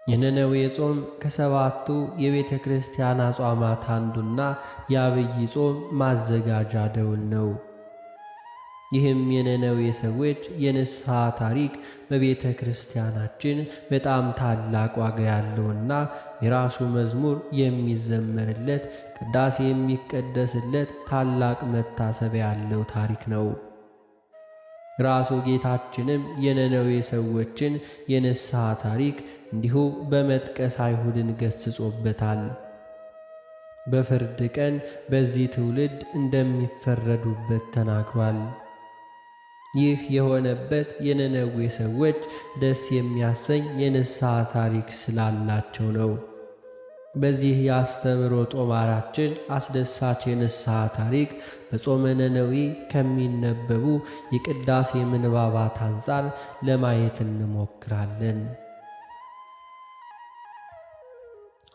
የነነዌ ጾም ከሰባቱ የቤተ ክርስቲያን አጽዋማት አንዱና የአብይ ጾም ማዘጋጃ ደውል ነው። ይህም የነነዌ ሰዎች የንስሐ ታሪክ በቤተ ክርስቲያናችን በጣም ታላቅ ዋጋ ያለውና የራሱ መዝሙር የሚዘመርለት፣ ቅዳሴ የሚቀደስለት ታላቅ መታሰቢያ ያለው ታሪክ ነው። ራሱ ጌታችንም የነነዌ ሰዎችን የንስሐ ታሪክ እንዲሁ በመጥቀስ አይሁድን ገስጾበታል። በፍርድ ቀን በዚህ ትውልድ እንደሚፈረዱበት ተናግሯል። ይህ የሆነበት የነነዌ ሰዎች ደስ የሚያሰኝ የንስሐ ታሪክ ስላላቸው ነው። በዚህ የአስተምሮ ጦማራችን አስደሳች የንስሐ ታሪክ በጾመ ነነዌ ከሚነበቡ የቅዳሴ ምንባባት አንጻር ለማየት እንሞክራለን።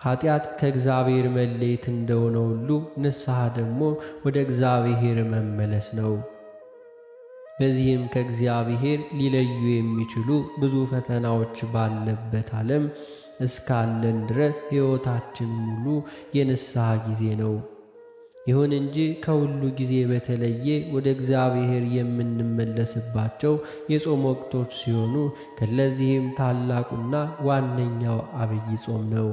ኃጢአት ከእግዚአብሔር መለየት እንደሆነ ሁሉ ንስሐ ደግሞ ወደ እግዚአብሔር መመለስ ነው። በዚህም ከእግዚአብሔር ሊለዩ የሚችሉ ብዙ ፈተናዎች ባለበት ዓለም እስካለን ድረስ ሕይወታችን ሙሉ የንስሐ ጊዜ ነው። ይሁን እንጂ ከሁሉ ጊዜ በተለየ ወደ እግዚአብሔር የምንመለስባቸው የጾም ወቅቶች ሲሆኑ ከለዚህም ታላቁና ዋነኛው አብይ ጾም ነው።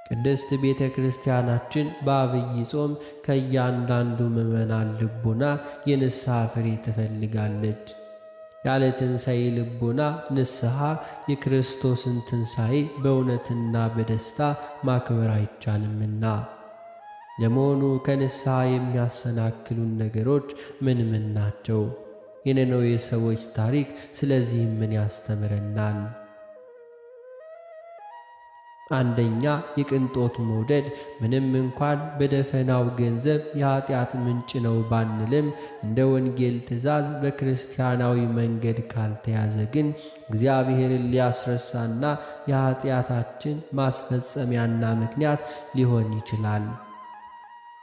ቅድስት ቤተ ክርስቲያናችን በአብይ ጾም ከእያንዳንዱ ምዕመናን ልቦና የንስሐ ፍሬ ትፈልጋለች። ያለ ትንሣኤ ልቦና ንስሐ የክርስቶስን ትንሣኤ በእውነትና በደስታ ማክበር አይቻልምና። ለመሆኑ ከንስሐ የሚያሰናክሉን ነገሮች ምን ምን ናቸው? የነነዌ ሰዎች ታሪክ ስለዚህ ምን ያስተምረናል? አንደኛ፣ የቅንጦት መውደድ። ምንም እንኳን በደፈናው ገንዘብ የኃጢአት ምንጭ ነው ባንልም እንደ ወንጌል ትእዛዝ በክርስቲያናዊ መንገድ ካልተያዘ ግን እግዚአብሔርን ሊያስረሳና የኃጢአታችን ማስፈጸሚያና ምክንያት ሊሆን ይችላል።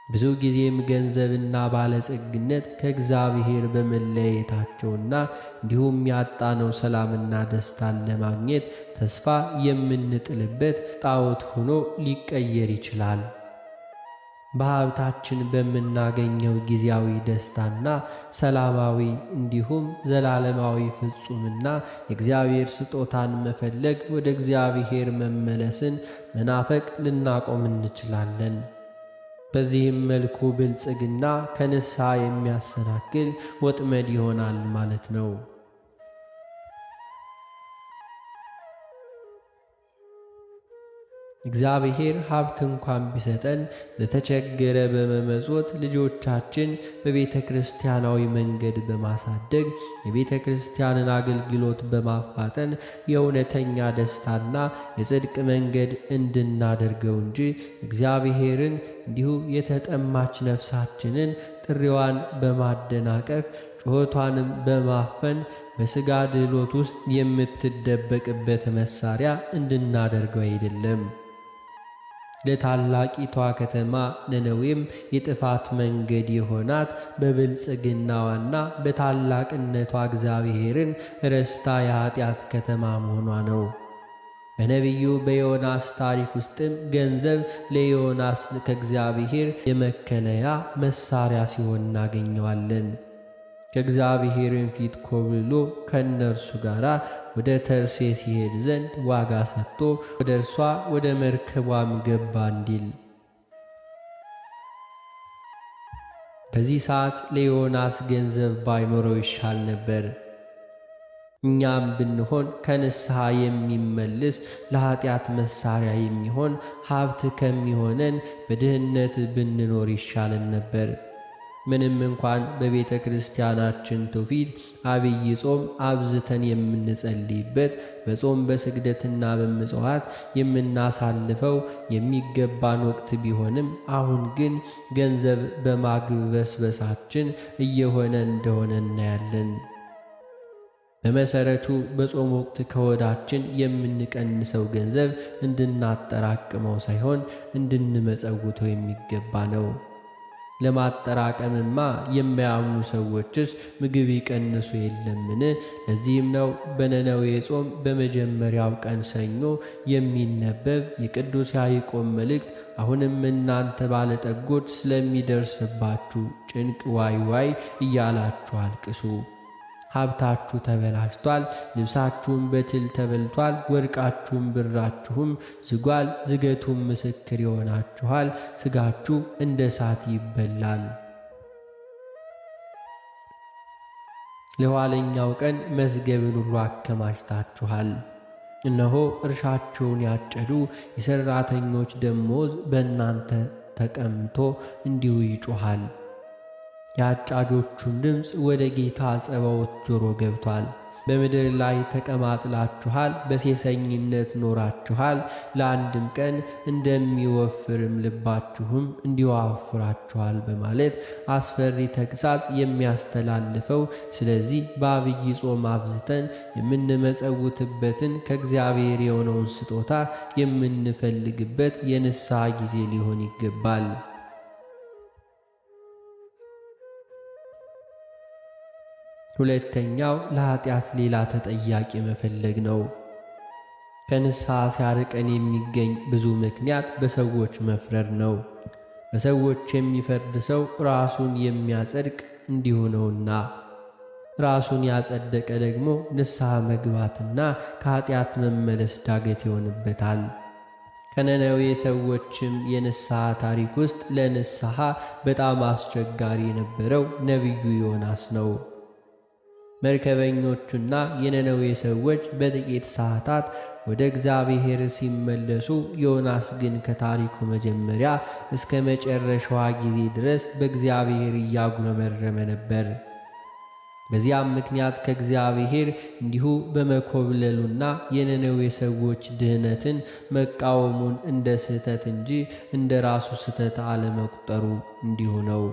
ብዙ ጊዜም ገንዘብና ባለጸግነት ከእግዚአብሔር በመለየታቸውና እንዲሁም ያጣነው ሰላምና ደስታን ለማግኘት ተስፋ የምንጥልበት ጣዖት ሆኖ ሊቀየር ይችላል። በሀብታችን በምናገኘው ጊዜያዊ ደስታና ሰላማዊ እንዲሁም ዘላለማዊ ፍጹምና የእግዚአብሔር ስጦታን መፈለግ ወደ እግዚአብሔር መመለስን መናፈቅ ልናቆም እንችላለን። በዚህም መልኩ ብልጽግና ከንስሐ የሚያሰናክል ወጥመድ ይሆናል ማለት ነው። እግዚአብሔር ሀብት እንኳን ቢሰጠን ለተቸገረ በመመጽወት ልጆቻችን በቤተ ክርስቲያናዊ መንገድ በማሳደግ የቤተ ክርስቲያንን አገልግሎት በማፋጠን የእውነተኛ ደስታና የጽድቅ መንገድ እንድናደርገው እንጂ እግዚአብሔርን እንዲሁ የተጠማች ነፍሳችንን ጥሪዋን በማደናቀፍ ጩኸቷንም በማፈን በሥጋ ድሎት ውስጥ የምትደበቅበት መሳሪያ እንድናደርገው አይደለም። ለታላቂቷ ከተማ ነነዌም የጥፋት መንገድ የሆናት በብልጽግናዋና በታላቅነቷ እግዚአብሔርን ረስታ የኃጢአት ከተማ መሆኗ ነው። በነቢዩ በዮናስ ታሪክ ውስጥም ገንዘብ ለዮናስ ከእግዚአብሔር የመከለያ መሳሪያ ሲሆን እናገኘዋለን። ከእግዚአብሔርን ፊት ኮብልሎ ከእነርሱ ጋር ወደ ተርሴስ ይሄድ ዘንድ ዋጋ ሰጥቶ ወደ እርሷ ወደ መርከቧም ገባ እንዲል። በዚህ ሰዓት ለዮናስ ገንዘብ ባይኖረው ይሻል ነበር። እኛም ብንሆን ከንስሐ የሚመልስ ለኃጢአት መሳሪያ የሚሆን ሀብት ከሚሆነን በድህነት ብንኖር ይሻለን ነበር። ምንም እንኳን በቤተ ክርስቲያናችን ትውፊት አብይ ጾም አብዝተን የምንጸልይበት በጾም በስግደትና በምጽዋት የምናሳልፈው የሚገባን ወቅት ቢሆንም አሁን ግን ገንዘብ በማግበስበሳችን እየሆነ እንደሆነ እናያለን። በመሰረቱ በጾም ወቅት ከሆዳችን የምንቀንሰው ገንዘብ እንድናጠራቅመው ሳይሆን እንድንመጸውተው የሚገባ ነው። ለማጠራቀምማ የማያምኑ ሰዎችስ ምግብ ይቀንሱ የለምን? ለዚህም ነው በነነዌ ጾም በመጀመሪያው ቀን ሰኞ የሚነበብ የቅዱስ ያዕቆብ መልእክት አሁንም እናንተ ባለጠጎች ስለሚደርስባችሁ ጭንቅ ዋይ ዋይ እያላችሁ አልቅሱ። ሀብታችሁ ተበላሽቷል፣ ልብሳችሁም በትል ተበልቷል፣ ወርቃችሁም ብራችሁም ዝጓል፣ ዝገቱም ምስክር ይሆናችኋል፣ ሥጋችሁ እንደ እሳት ይበላል። ለኋለኛው ቀን መዝገብን ሁሉ አከማችታችኋል። እነሆ እርሻቸውን ያጨዱ የሠራተኞች ደሞዝ በእናንተ ተቀምጦ እንዲሁ ይጮኻል። የአጫጆቹም ድምፅ ወደ ጌታ ጸባዖት ጆሮ ገብቷል። በምድር ላይ ተቀማጥላችኋል፣ በሴሰኝነት ኖራችኋል። ለአንድም ቀን እንደሚወፍርም ልባችሁም እንዲዋፍራችኋል በማለት አስፈሪ ተግሣጽ የሚያስተላልፈው ስለዚህ በአብይ ጾም አብዝተን የምንመጸውትበትን ከእግዚአብሔር የሆነውን ስጦታ የምንፈልግበት የንስሐ ጊዜ ሊሆን ይገባል። ሁለተኛው ለኃጢአት ሌላ ተጠያቂ መፈለግ ነው። ከንስሐ ሲያርቀን የሚገኝ ብዙ ምክንያት በሰዎች መፍረድ ነው። በሰዎች የሚፈርድ ሰው ራሱን የሚያጸድቅ እንዲሁ ነውና፣ ራሱን ያጸደቀ ደግሞ ንስሐ መግባትና ከኃጢአት መመለስ ዳገት ይሆንበታል። ከነነዌ ሰዎችም የንስሐ ታሪክ ውስጥ ለንስሐ በጣም አስቸጋሪ የነበረው ነቢዩ ዮናስ ነው። መርከበኞቹና የነነዌ ሰዎች በጥቂት ሰዓታት ወደ እግዚአብሔር ሲመለሱ፣ ዮናስ ግን ከታሪኩ መጀመሪያ እስከ መጨረሻዋ ጊዜ ድረስ በእግዚአብሔር እያጉረመረመ ነበር። በዚያም ምክንያት ከእግዚአብሔር እንዲሁ በመኮብለሉና የነነዌ ሰዎች ድህነትን መቃወሙን እንደ ስህተት እንጂ እንደ ራሱ ስህተት አለመቁጠሩ እንዲሁ ነው።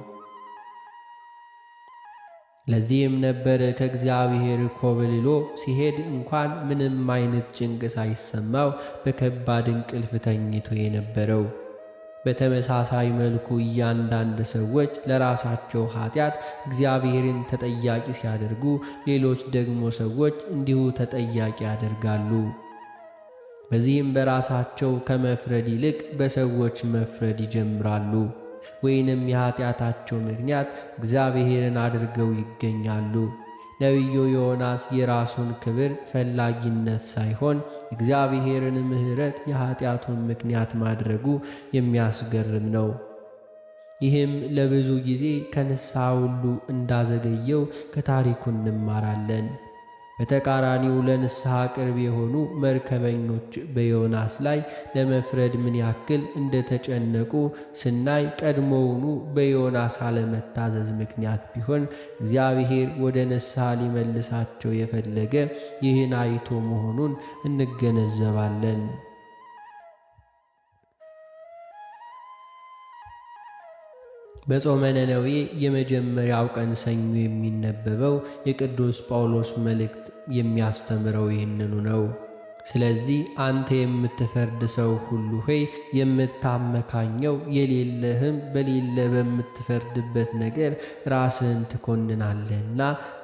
ለዚህም ነበር ከእግዚአብሔር ኮብልሎ ሲሄድ እንኳን ምንም አይነት ጭንቅ ሳይሰማው በከባድ እንቅልፍ ተኝቶ የነበረው። በተመሳሳይ መልኩ እያንዳንድ ሰዎች ለራሳቸው ኃጢአት እግዚአብሔርን ተጠያቂ ሲያደርጉ፣ ሌሎች ደግሞ ሰዎች እንዲሁ ተጠያቂ ያደርጋሉ። በዚህም በራሳቸው ከመፍረድ ይልቅ በሰዎች መፍረድ ይጀምራሉ። ወይንም የኃጢአታቸው ምክንያት እግዚአብሔርን አድርገው ይገኛሉ። ነቢዩ ዮናስ የራሱን ክብር ፈላጊነት ሳይሆን እግዚአብሔርን ምሕረት የኃጢአቱን ምክንያት ማድረጉ የሚያስገርም ነው። ይህም ለብዙ ጊዜ ከንስሐ ሁሉ እንዳዘገየው ከታሪኩ እንማራለን። በተቃራኒው ለንስሐ ቅርብ የሆኑ መርከበኞች በዮናስ ላይ ለመፍረድ ምን ያክል እንደተጨነቁ ስናይ፣ ቀድሞውኑ በዮናስ አለመታዘዝ ምክንያት ቢሆን እግዚአብሔር ወደ ንስሐ ሊመልሳቸው የፈለገ ይህን አይቶ መሆኑን እንገነዘባለን። በጾመ ነነዌ የመጀመሪያው ቀን ሰኞ የሚነበበው የቅዱስ ጳውሎስ መልእክት የሚያስተምረው ይህንኑ ነው። ስለዚህ አንተ የምትፈርድ ሰው ሁሉ ሆይ የምታመካኘው የሌለህም በሌለ በምትፈርድበት ነገር ራስህን ትኮንናለህና፣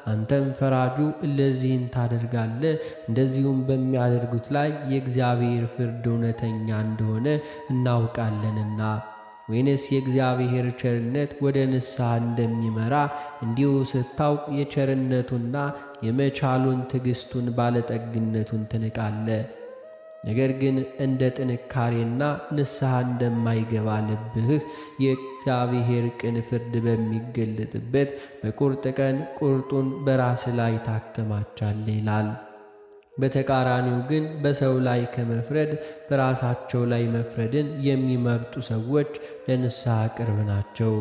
አንተም ፈራጁ እለዚህን ታደርጋለህ። እንደዚሁም በሚያደርጉት ላይ የእግዚአብሔር ፍርድ እውነተኛ እንደሆነ እናውቃለንና። ወይንስ የእግዚአብሔር ቸርነት ወደ ንስሐ እንደሚመራ እንዲሁ ስታውቅ የቸርነቱና የመቻሉን ትዕግሥቱን ባለጠግነቱን ትንቃለህ። ነገር ግን እንደ ጥንካሬና ንስሐ እንደማይገባ ልብህ የእግዚአብሔር ቅን ፍርድ በሚገለጥበት በቁርጥ ቀን ቁርጡን በራስ ላይ ታከማቻለህ ይላል። በተቃራኒው ግን በሰው ላይ ከመፍረድ በራሳቸው ላይ መፍረድን የሚመርጡ ሰዎች ለንስሐ ቅርብ ናቸው።